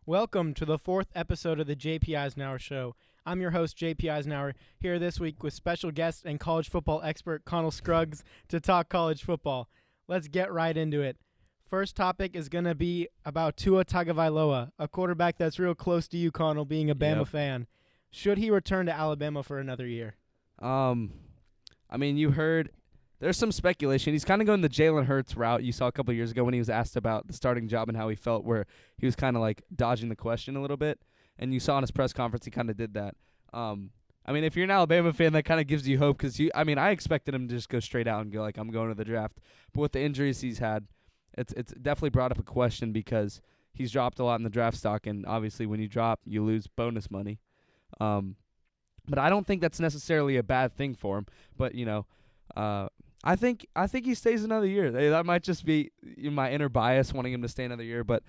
Welcome to the 4th episode of the JP Eisenhauer Show. I'm your host, JP Eisenhauer, here this week with special guest and college football expert Connell Scruggs to talk college football. Let's get right into it. First topic is going to be about Tua Tagovailoa, a quarterback that's real close to you, Connell, being a Bama fan. Should he return to Alabama for another year? You heard there's some speculation. He's kind of going the Jalen Hurts route you saw a couple years ago when he was asked about the starting job and how he felt, where he was kind of like dodging the question a little bit. And you saw in his press conference he kind of did that. If you're an Alabama fan, that kind of gives you hope because I expected him to just go straight out and go like, I'm going to the draft. But with the injuries he's had, it's definitely brought up a question because he's dropped a lot in the draft stock, and obviously when you drop, you lose bonus money. But I don't think that's necessarily a bad thing for him. But I think he stays another year. That might just be my inner bias wanting him to stay another year, but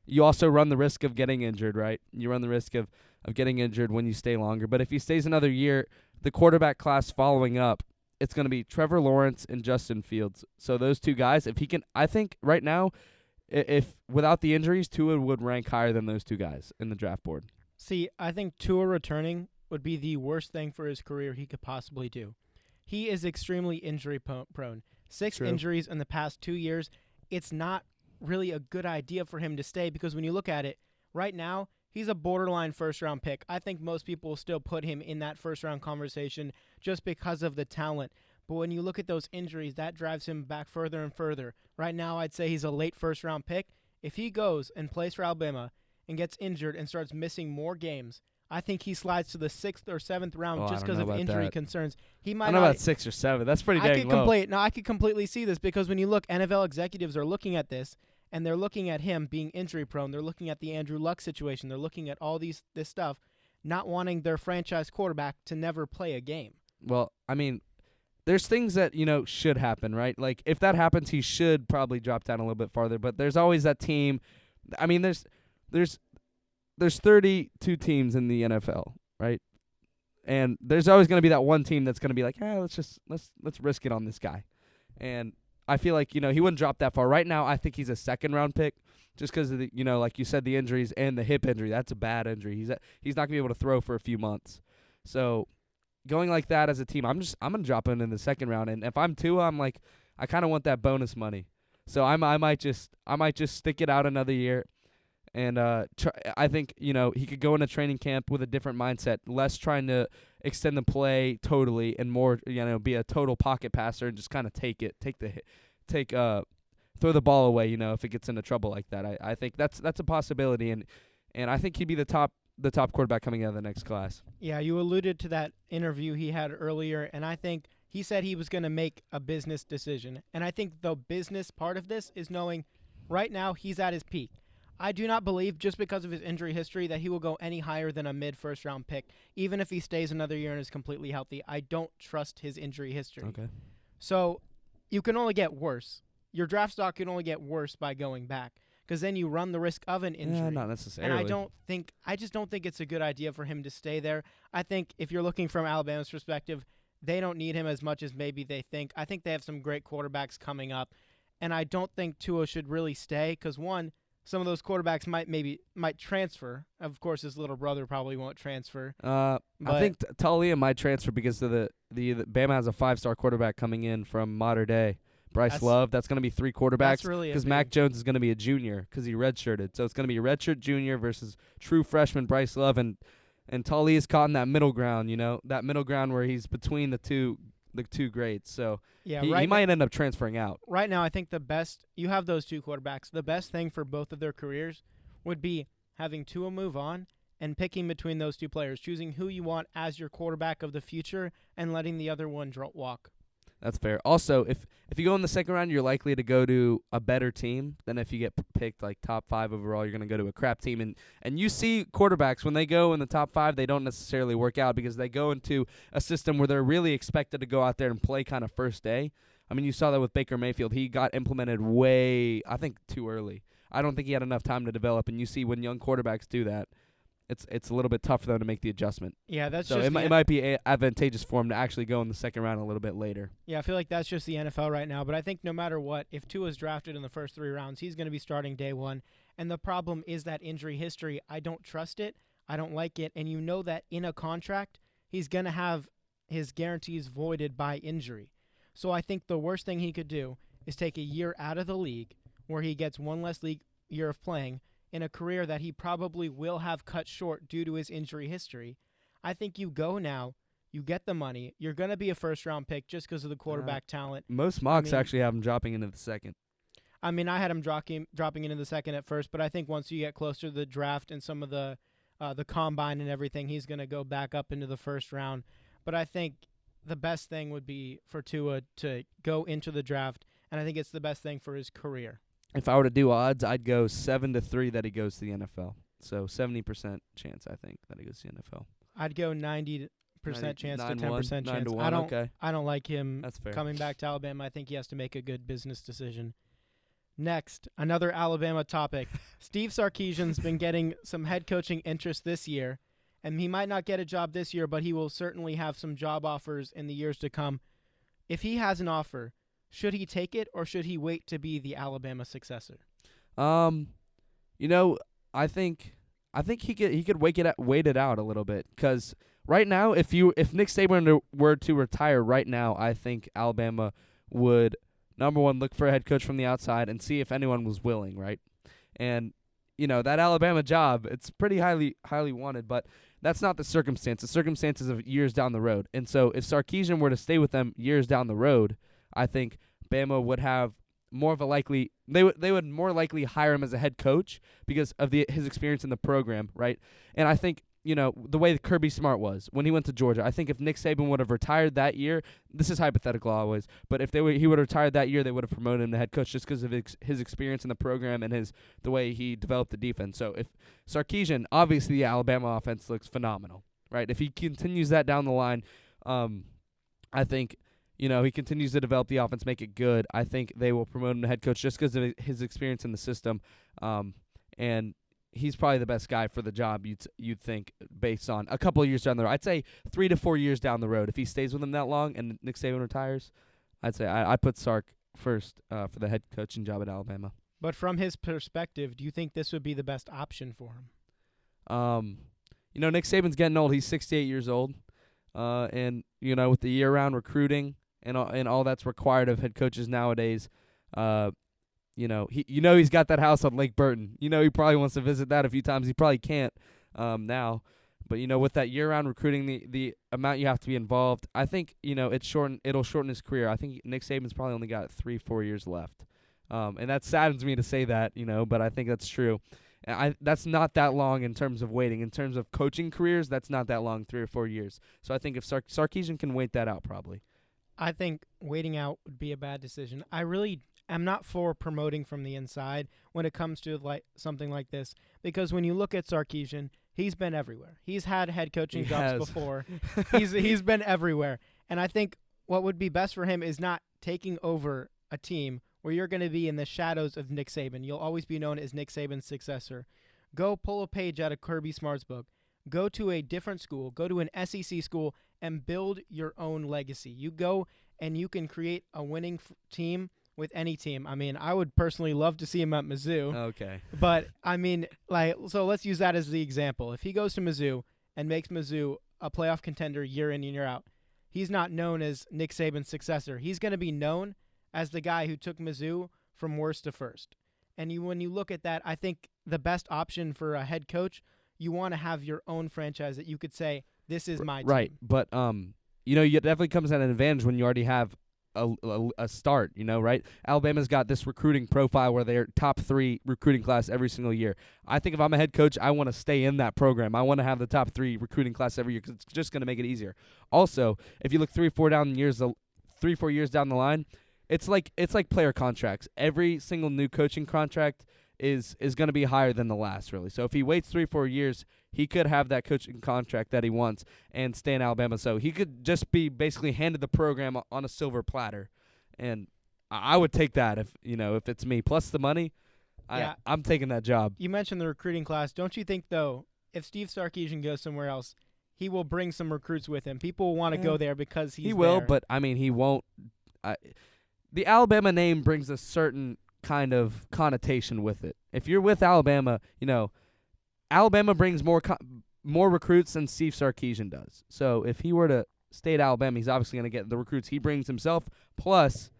you also run the risk of getting injured, right? You run the risk of getting injured when you stay longer. But if he stays another year, the quarterback class following up, it's going to be Trevor Lawrence and Justin Fields. So those two guys, if he can, I think right now, if without the injuries, Tua would rank higher than those two guys in the draft board. See, I think Tua returning would be the worst thing for his career he could possibly do. He is extremely injury prone. 6 True. injuries in the past 2 years. It's not really a good idea for him to stay because when you look at it, right now, he's a borderline first-round pick. I think most people will still put him in that first-round conversation just because of the talent. But when you look at those injuries, that drives him back further and further. Right now, I'd say he's a late first-round pick. If he goes and plays for Alabama and gets injured and starts missing more games, I think he slides to the 6th or 7th round just because of injury concerns. He might I don't know about 6 or 7. That's pretty dang low. I could completely see this because when you look, NFL executives are looking at this, and they're looking at him being injury-prone. They're looking at the Andrew Luck situation. They're looking at all this stuff, not wanting their franchise quarterback to never play a game. Well, there's things that, should happen, right? Like, if that happens, he should probably drop down a little bit farther. But there's always that team. There's 32 teams in the NFL, right? And there's always going to be that one team that's going to be like, let's risk it on this guy. And I feel like, he wouldn't drop that far. Right now, I think he's a second-round pick just because of the, like you said, the injuries and the hip injury. That's a bad injury. He's not going to be able to throw for a few months. So going like that as a team, I'm going to drop him in the second round. And if I'm Tua, I'm like, I kind of want that bonus money. So I might just stick it out another year. And I think, he could go into training camp with a different mindset, less trying to extend the play totally and more, be a total pocket passer and just kind of throw the ball away, if it gets into trouble like that. I think that's a possibility, and I think he'd be the top quarterback coming out of the next class. Yeah, you alluded to that interview he had earlier, and I think he said he was going to make a business decision. And I think the business part of this is knowing right now he's at his peak. I do not believe, just because of his injury history, that he will go any higher than a mid-first-round pick, even if he stays another year and is completely healthy. I don't trust his injury history. Okay. So you can only get worse. Your draft stock can only get worse by going back, because then you run the risk of an injury. Yeah, not necessarily. And I just don't think it's a good idea for him to stay there. I think if you're looking from Alabama's perspective, they don't need him as much as maybe they think. I think they have some great quarterbacks coming up, and I don't think Tua should really stay because, one, some of those quarterbacks might transfer. Of course, his little brother probably won't transfer. I think Talia might transfer because of the Bama has a 5-star quarterback coming in from Mater Dei, Bryce Love. That's going to be 3 quarterbacks because Mac Jones is going to be a junior because he redshirted. So it's going to be a redshirt junior versus true freshman Bryce Love, and Talia's caught in that middle ground. That middle ground where he's between the two grades. So yeah, he might end up transferring out. Right now, I think you have those 2 quarterbacks. The best thing for both of their careers would be having Tua move on and picking between those 2 players, choosing who you want as your quarterback of the future and letting the other one walk. That's fair. Also, if you go in the second round, you're likely to go to a better team than if you get picked like top 5 overall. You're going to go to a crap team. And you see quarterbacks, when they go in the top 5, they don't necessarily work out because they go into a system where they're really expected to go out there and play kind of first day. You saw that with Baker Mayfield. He got implemented I think, too early. I don't think he had enough time to develop. And you see when young quarterbacks do that, it's a little bit tough for them to make the adjustment. Yeah, that's so just it might be advantageous for him to actually go in the second round a little bit later. Yeah, I feel like that's just the NFL right now. But I think no matter what, if Tua's drafted in the first 3 rounds, he's going to be starting day one. And the problem is that injury history. I don't trust it. I don't like it. And you know that in a contract, he's going to have his guarantees voided by injury. So I think the worst thing he could do is take a year out of the league where he gets one less league year of playing in a career that he probably will have cut short due to his injury history. I think you go now, you get the money, you're going to be a first-round pick just because of the quarterback talent. Most mocks actually have him dropping into the second. I mean, I had him dropping into the second at first, but I think once you get closer to the draft and some of the combine and everything, he's going to go back up into the first round. But I think the best thing would be for Tua to go into the draft, and I think it's the best thing for his career. If I were to do odds, I'd go 7-3 that he goes to the NFL. So 70% chance, I think, that he goes to the NFL. I'd go 90% chance to 10% chance. 9-1, I don't like him That's fair. coming back to Alabama. I think he has to make a good business decision. Next, another Alabama topic. Steve Sarkisian's been getting some head coaching interest this year, and he might not get a job this year, but he will certainly have some job offers in the years to come. If he has an offer, should he take it or should he wait to be the Alabama successor? I think he could wait it out a little bit, because right now, if Nick Saban were to retire right now, I think Alabama would, number one, look for a head coach from the outside and see if anyone was willing, right? And that Alabama job, it's pretty highly wanted, but that's not the circumstance. The circumstances of years down the road. And so if Sarkisian were to stay with them years down the road, I think Bama would have more of a likely they would more likely hire him as a head coach because of his experience in the program, right? And I think the way Kirby Smart was when he went to Georgia. I think if Nick Saban would have retired that year, this is hypothetical always, but if he would have retired that year, they would have promoted him to head coach just because of his experience in the program and the way he developed the defense. So if Sarkisian, obviously the Alabama offense looks phenomenal, right? If he continues that down the line, I think he continues to develop the offense, make it good. I think they will promote him to head coach just because of his experience in the system, and he's probably the best guy for the job, you'd think, based on a couple of years down the road. I'd say 3 to 4 years down the road. If he stays with him that long and Nick Saban retires, I'd say I put Sark first for the head coaching job at Alabama. But from his perspective, do you think this would be the best option for him? Nick Saban's getting old. He's 68 years old. And, with the year-round recruiting and all that's required of head coaches nowadays, he's got that house on Lake Burton. He probably wants to visit that a few times. He probably can't now. But, with that year-round recruiting, the amount you have to be involved, I think, it'll shorten his career. I think Nick Saban's probably only got 3-4 years left. And that saddens me to say that, but I think that's true. And that's not that long in terms of waiting. In terms of coaching careers, that's not that long, 3 or 4 years. So I think if Sarkisian can wait that out, probably. I think waiting out would be a bad decision. I'm not for promoting from the inside when it comes to something like this, because when you look at Sarkisian, he's been everywhere. He's had head coaching jobs before. He's been everywhere. And I think what would be best for him is not taking over a team where you're going to be in the shadows of Nick Saban. You'll always be known as Nick Saban's successor. Go pull a page out of Kirby Smart's book. Go to a different school. Go to an SEC school and build your own legacy. You go and you can create a winning team with any team. I mean, I would personally love to see him at Mizzou. Okay. But, I mean, so let's use that as the example. If he goes to Mizzou and makes Mizzou a playoff contender year in and year out, he's not known as Nick Saban's successor. He's going to be known as the guy who took Mizzou from worst to first. And when you look at that, I think the best option for a head coach, you want to have your own franchise that you could say, this is my team. Right, but it definitely comes at an advantage when you already have a start, right? Alabama's got this recruiting profile where they're top 3 recruiting class every single year. I think if I'm a head coach, I want to stay in that program. I want to have the top 3 recruiting class every year because it's just going to make it easier. Also, if you look 3-4 years down the line, it's like player contracts. Every single new coaching contract is going to be higher than the last, really. So if he waits 3-4 years, he could have that coaching contract that he wants and stay in Alabama. So he could just be basically handed the program on a silver platter. And I would take that if it's me. Plus the money, yeah. I'm taking that job. You mentioned the recruiting class. Don't you think, though, if Steve Sarkisian goes somewhere else, he will bring some recruits with him? People will want to go there because he's He will, there. but, I mean, he won't. The Alabama name brings a certain kind of connotation with it. If you're with Alabama, Alabama brings more recruits than Steve Sarkisian does. So if he were to stay at Alabama, he's obviously going to get the recruits he brings himself, plus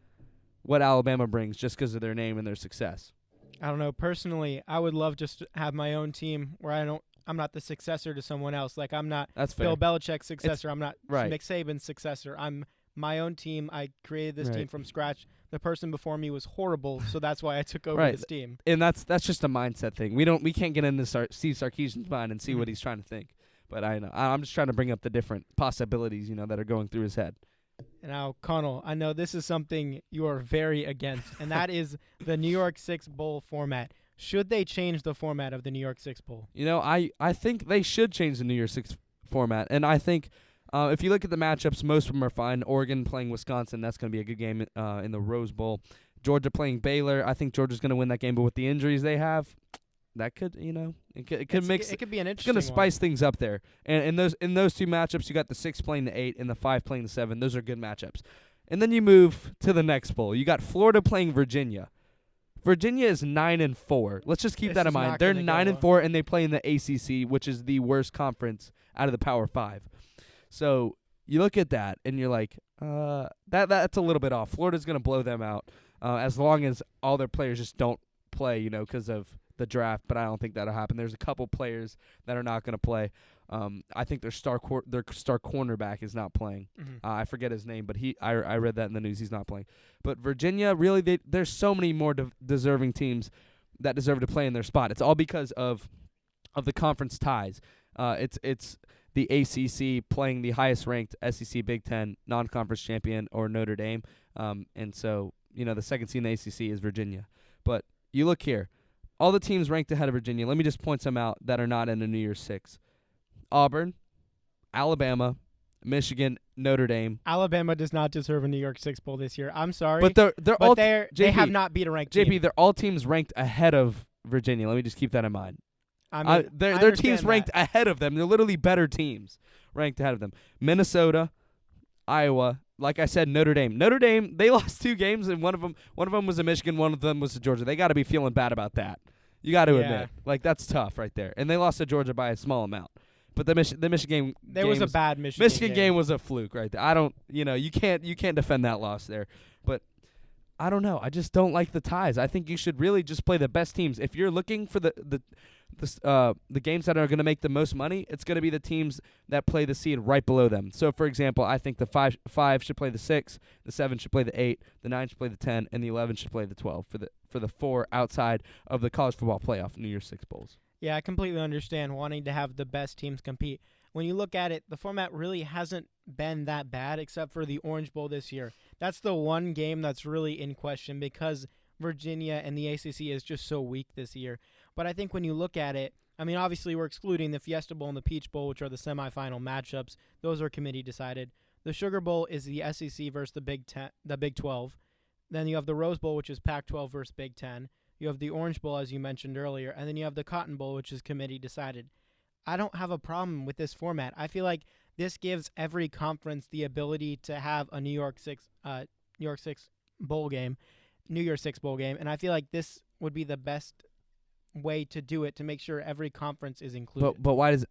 what Alabama brings just because of their name and their success. I don't know. Personally, I would love just to have my own team where I'm not the successor to someone else. Like, I'm not Bill Belichick's successor. I'm not Nick Saban's successor. I'm my own team. I created this team from scratch. The person before me was horrible, so that's why I took over this team. And that's just a mindset thing. We can't get into Steve Sarkisian's mind and see what he's trying to think. But I know I'm just trying to bring up the different possibilities, that are going through his head. Now, Connell, I know this is something you are very against, and that is the New York Six Bowl format. Should they change the format of the New York Six Bowl? I think they should change the New Year's Six format, and I think if you look at the matchups, most of them are fine. Oregon playing Wisconsin, that's going to be a good game in the Rose Bowl. Georgia playing Baylor, I think Georgia's going to win that game, but with the injuries they have, that could, it could mix. It could be an interesting. It's going to spice things up there. And in those two matchups, you got the 6 playing the 8 and the 5 playing the 7. Those are good matchups. And then you move to the next bowl. You got Florida playing Virginia. Virginia is 9-4. Let's just keep that in mind. They're 9-4, and they play in the ACC, which is the worst conference out of the Power 5. So you look at that, and you're like, that's a little bit off. Florida's going to blow them out as long as all their players just don't play, because of the draft. But I don't think that'll happen. There's a couple players that are not going to play. I think their star cornerback is not playing. Mm-hmm. I forget his name, but I read that in the news. He's not playing. But Virginia, really, there's so many more deserving teams that deserve to play in their spot. It's all because of the conference ties. It's the ACC playing the highest ranked SEC Big Ten non-conference champion or Notre Dame, and so the second seed in the ACC is Virginia. But you look here, all the teams ranked ahead of Virginia. Let me just point some out that are not in the New Year's Six. Auburn, Alabama, Michigan, Notre Dame. Alabama does not deserve a New York Six Bowl this year. I'm sorry. But they have not beat a ranked team. JP, they're all teams ranked ahead of Virginia. Let me just keep that in mind. I mean, their teams ranked ahead of them. They're literally better teams ranked ahead of them. Minnesota, Iowa, like I said, Notre Dame. Notre Dame, they lost 2 games, and one of them was a Michigan, one of them was to Georgia. They got to be feeling bad about that. You got to admit, that's tough right there. And they lost to Georgia by a small amount. But the Michigan game was a bad Michigan game was a fluke right there. I don't, you can't defend that loss there. But I don't know. I just don't like the ties. I think you should really just play the best teams. If you're looking for the games that are going to make the most money, it's going to be the teams that play the seed right below them. So, for example, I think the 5 should play the 6, the 7 should play the 8, the 9 should play the 10, and the 11 should play the 12 for the 4 outside of the college football playoff New Year's Six Bowls. Yeah, I completely understand wanting to have the best teams compete. When you look at it, the format really hasn't been that bad except for the Orange Bowl this year. That's the one game that's really in question because Virginia and the ACC is just so weak this year. But I think when you look at it, I mean, obviously we're excluding the Fiesta Bowl and the Peach Bowl, which are the semifinal matchups. Those are committee decided. The Sugar Bowl is the SEC versus the Big 12. Then you have the Rose Bowl, which is Pac-12 versus Big 10. You have the Orange Bowl, as you mentioned earlier, and then you have the Cotton Bowl, which is committee decided. I don't have a problem with this format. I feel like this gives every conference the ability to have a New Year's Six bowl game, and I feel like this would be the best way to do it to make sure every conference is included. But why does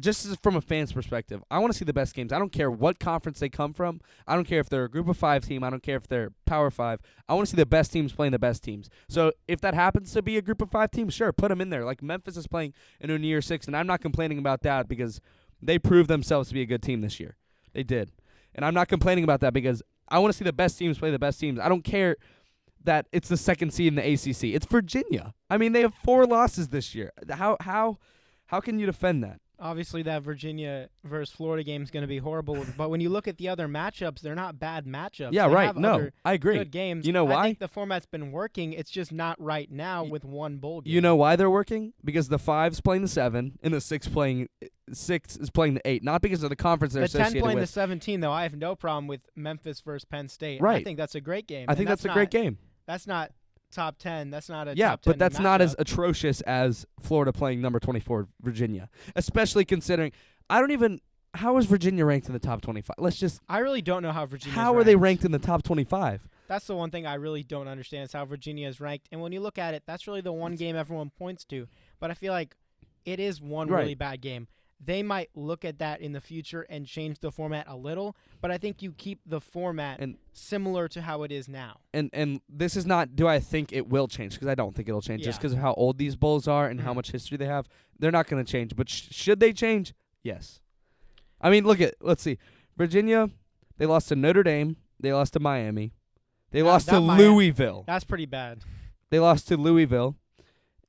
just from a fan's perspective, I want to see the best games. I don't care what conference they come from. I don't care if they're a group of 5 team. I don't care if they're Power 5. I want to see the best teams playing the best teams. So if that happens to be a group of 5 teams, sure, put them in there. Like Memphis is playing in a New Year's Six, and I'm not complaining about that because they proved themselves to be a good team this year. They did. And I'm not complaining about that because I want to see the best teams play the best teams. I don't care that it's the second seed in the ACC. It's Virginia. I mean, they have 4 losses this year. How can you defend that? Obviously, that Virginia versus Florida game is going to be horrible. But when you look at the other matchups, they're not bad matchups. Yeah, they right. have No, I agree. Good games. You know why? I think the format's been working. It's just not right now with one bowl game. You know why they're working? Because the 5's playing the 7 and the 6 is playing the 8. Not because of the conference they're associated with. The 10 playing the 17, though, I have no problem with Memphis versus Penn State. Right. I think that's a great game. I think that's a great game. That's not top 10. That's not a top 10 Yeah, but that's not matchup. as atrocious as Florida playing number 24 Virginia, especially considering how is Virginia ranked in the top 25? I really don't know how Virginia. How are they ranked in the top 25? That's the one thing I really don't understand is how Virginia is ranked. And when you look at it, that's really the one game everyone points to. But I feel like it is one really bad game. They might look at that in the future and change the format a little, but I think you keep the format similar to how it is now. And this is not, do I think it will change? Because I don't think it'll change just because of how old these bowls are and how much history they have. They're not going to change. But should they change? Yes. I mean, let's see. Virginia, they lost to Notre Dame. They lost to Miami. They lost to Louisville. That's pretty bad. They lost to Louisville,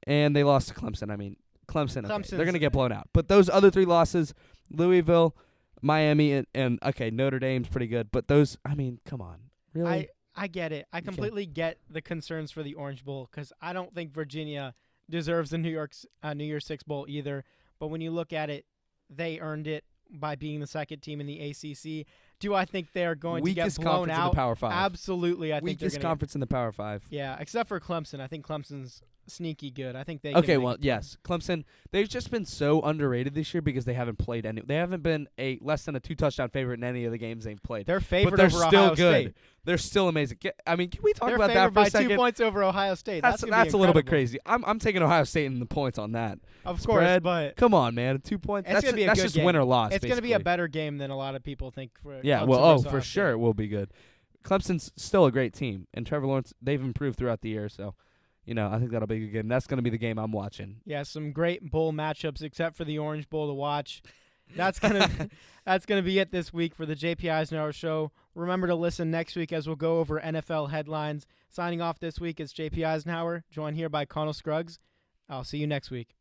and they lost to Clemson. I mean, Clemson, okay, they're going to get blown out. But those other 3 losses, Louisville, Miami, and Notre Dame's pretty good. But those, I mean, come on. Really? I get it. I completely get the concerns for the Orange Bowl because I don't think Virginia deserves the New Year's Six Bowl either. But when you look at it, they earned it by being the second team in the ACC. Do I think they're going to get blown out? In the Power 5. Absolutely. I think Weakest conference in the Power 5. Yeah, except for Clemson. I think Clemson's sneaky good. I think they yes. Clemson, they've just been so underrated this year because they haven't played any. They haven't been a less than a 2-touchdown favorite in any of the games they've played. They're favored but they're over still Ohio good. State. They're still amazing. Can we talk they're about that for a second? By 2 points over Ohio State. That's a little bit crazy. I'm taking Ohio State in the points on that. Of Spread, course, but come on, man. 2 points. That's just game. Win or loss. It's going to be a better game than a lot of people think. For sure it will be good. Clemson's still a great team, and Trevor Lawrence, they've improved throughout the year, so I think that'll be a good game. That's going to be the game I'm watching. Yeah, some great bowl matchups except for the Orange Bowl to watch. That's gonna be it this week for the JP Eisenhauer Show. Remember to listen next week as we'll go over NFL headlines. Signing off this week is JP Eisenhauer, joined here by Connell Scruggs. I'll see you next week.